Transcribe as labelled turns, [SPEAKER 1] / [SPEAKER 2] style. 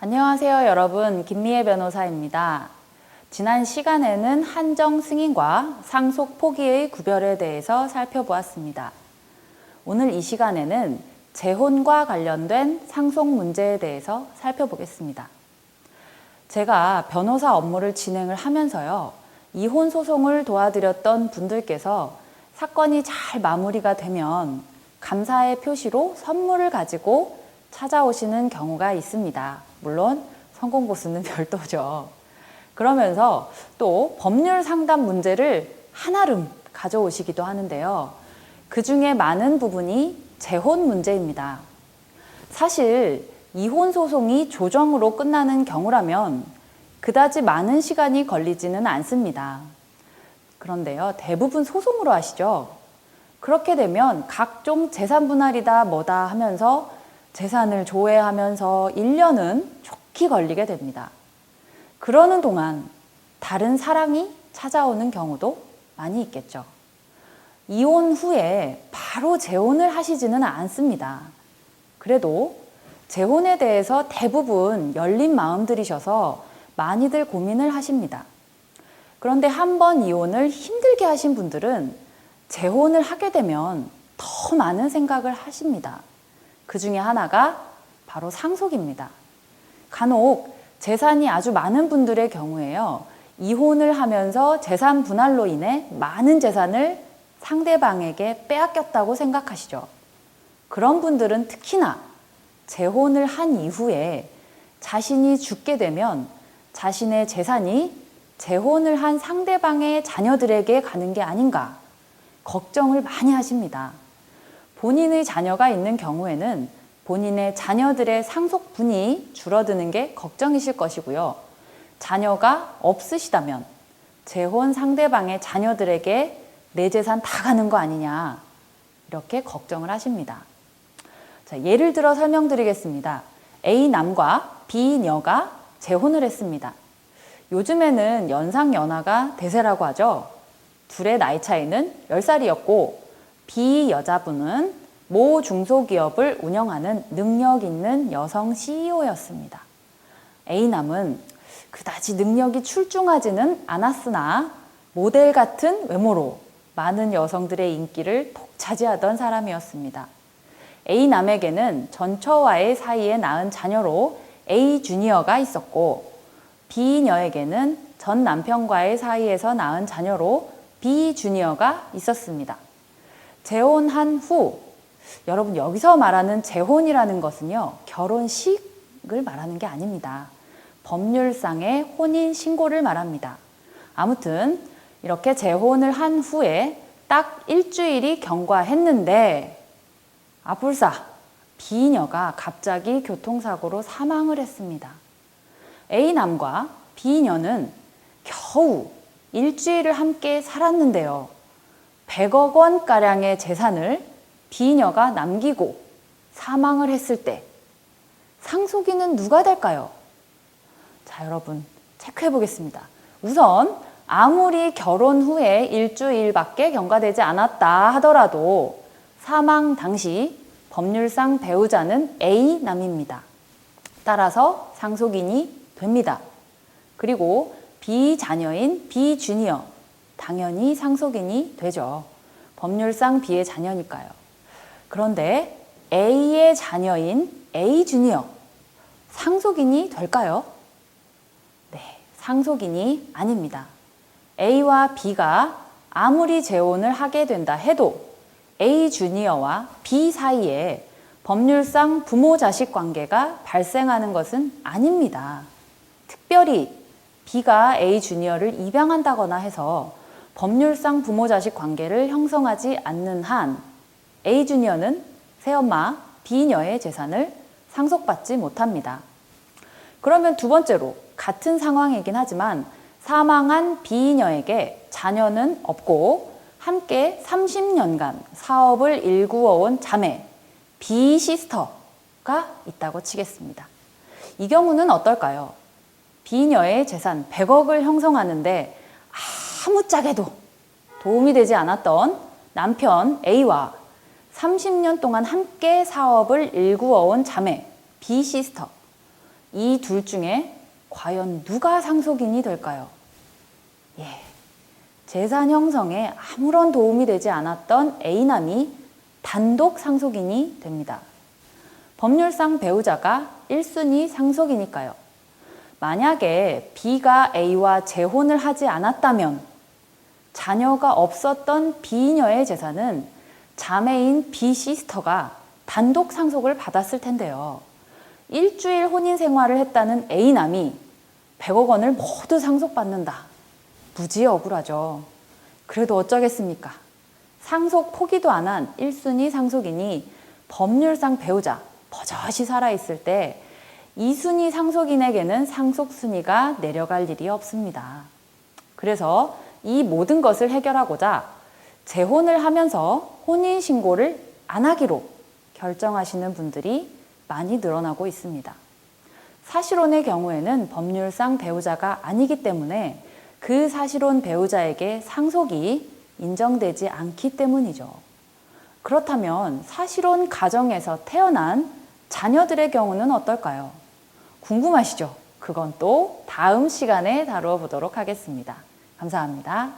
[SPEAKER 1] 안녕하세요, 여러분. 김미애 변호사입니다. 지난 시간에는 한정 승인과 상속 포기의 구별에 대해서 살펴보았습니다. 오늘 이 시간에는 재혼과 관련된 상속 문제에 대해서 살펴보겠습니다. 제가 변호사 업무를 진행을 하면서요, 이혼 소송을 도와드렸던 분들께서 사건이 잘 마무리가 되면 감사의 표시로 선물을 가지고 찾아오시는 경우가 있습니다. 물론 성공 보수는 별도죠. 그러면서 또 법률 상담 문제를 한아름 가져오시기도 하는데요. 그 중에 많은 부분이 재혼 문제입니다. 사실 이혼 소송이 조정으로 끝나는 경우라면 그다지 많은 시간이 걸리지는 않습니다. 그런데요, 대부분 소송으로 하시죠. 그렇게 되면 각종 재산 분할이다 뭐다 하면서 재산을 조회하면서 1년은 좋게 걸리게 됩니다. 그러는 동안 다른 사랑이 찾아오는 경우도 많이 있겠죠. 이혼 후에 바로 재혼을 하시지는 않습니다. 그래도 재혼에 대해서 대부분 열린 마음들이셔서 많이들 고민을 하십니다. 그런데 한번 이혼을 힘들게 하신 분들은 재혼을 하게 되면 더 많은 생각을 하십니다. 그 중에 하나가 바로 상속입니다. 간혹 재산이 아주 많은 분들의 경우에요, 이혼을 하면서 재산 분할로 인해 많은 재산을 상대방에게 빼앗겼다고 생각하시죠. 그런 분들은 특히나 재혼을 한 이후에 자신이 죽게 되면 자신의 재산이 재혼을 한 상대방의 자녀들에게 가는 게 아닌가 걱정을 많이 하십니다. 본인의 자녀가 있는 경우에는 본인의 자녀들의 상속분이 줄어드는 게 걱정이실 것이고요. 자녀가 없으시다면 재혼 상대방의 자녀들에게 내 재산 다 가는 거 아니냐 이렇게 걱정을 하십니다. 자, 예를 들어 설명드리겠습니다. A남과 B녀가 재혼을 했습니다. 요즘에는 연상연하가 대세라고 하죠. 둘의 나이 차이는 10살이었고 B 여자분은 모 중소기업을 운영하는 능력 있는 여성 CEO였습니다. A남은 그다지 능력이 출중하지는 않았으나 모델 같은 외모로 많은 여성들의 인기를 독차지하던 사람이었습니다. A남에게는 전처와의 사이에 낳은 자녀로 A 주니어가 있었고 B녀에게는 전 남편과의 사이에서 낳은 자녀로 B 주니어가 있었습니다. 재혼한 후, 여러분 여기서 말하는 재혼이라는 것은요, 결혼식을 말하는 게 아닙니다. 법률상의 혼인 신고를 말합니다. 아무튼 이렇게 재혼을 한 후에 딱 일주일이 경과했는데 아불사 B녀가 갑자기 교통사고로 사망을 했습니다. A남과 B녀는 겨우 일주일을 함께 살았는데요. 100억 원가량의 재산을 B녀가 남기고 사망을 했을 때 상속인은 누가 될까요? 자, 여러분 체크해 보겠습니다. 우선 아무리 결혼 후에 일주일밖에 경과되지 않았다 하더라도 사망 당시 법률상 배우자는 A남입니다. 따라서 상속인이 됩니다. 그리고 B자녀인 B주니어 당연히 상속인이 되죠. 법률상 B의 자녀니까요. 그런데 A의 자녀인 A주니어 상속인이 될까요? 네, 상속인이 아닙니다. A와 B가 아무리 재혼을 하게 된다 해도 A주니어와 B 사이에 법률상 부모-자식 관계가 발생하는 것은 아닙니다. 특별히 B가 A주니어를 입양한다거나 해서 법률상 부모-자식 관계를 형성하지 않는 한 A주니어는 새엄마 B녀의 재산을 상속받지 못합니다. 그러면 두 번째로 같은 상황이긴 하지만 사망한 B녀에게 자녀는 없고 함께 30년간 사업을 일구어온 자매 B시스터가 있다고 치겠습니다. 이 경우는 어떨까요? B녀의 재산 100억을 형성하는데 아무짝에도 도움이 되지 않았던 남편 A와 30년 동안 함께 사업을 일구어온 자매 B시스터 이 둘 중에 과연 누가 상속인이 될까요? 예, 재산 형성에 아무런 도움이 되지 않았던 A남이 단독 상속인이 됩니다. 법률상 배우자가 1순위 상속이니까요. 만약에 B가 A와 재혼을 하지 않았다면 자녀가 없었던 B녀의 재산은 자매인 B 시스터가 단독 상속을 받았을 텐데요. 일주일 혼인 생활을 했다는 A남이 100억 원을 모두 상속받는다. 무지 억울하죠. 그래도 어쩌겠습니까? 상속 포기도 안 한 1순위 상속인이 법률상 배우자 버젓이 살아있을 때 2순위 상속인에게는 상속순위가 내려갈 일이 없습니다. 그래서 이 모든 것을 해결하고자 재혼을 하면서 혼인신고를 안 하기로 결정하시는 분들이 많이 늘어나고 있습니다. 사실혼의 경우에는 법률상 배우자가 아니기 때문에 그 사실혼 배우자에게 상속이 인정되지 않기 때문이죠. 그렇다면 사실혼 가정에서 태어난 자녀들의 경우는 어떨까요? 궁금하시죠? 그건 또 다음 시간에 다루어 보도록 하겠습니다. 감사합니다.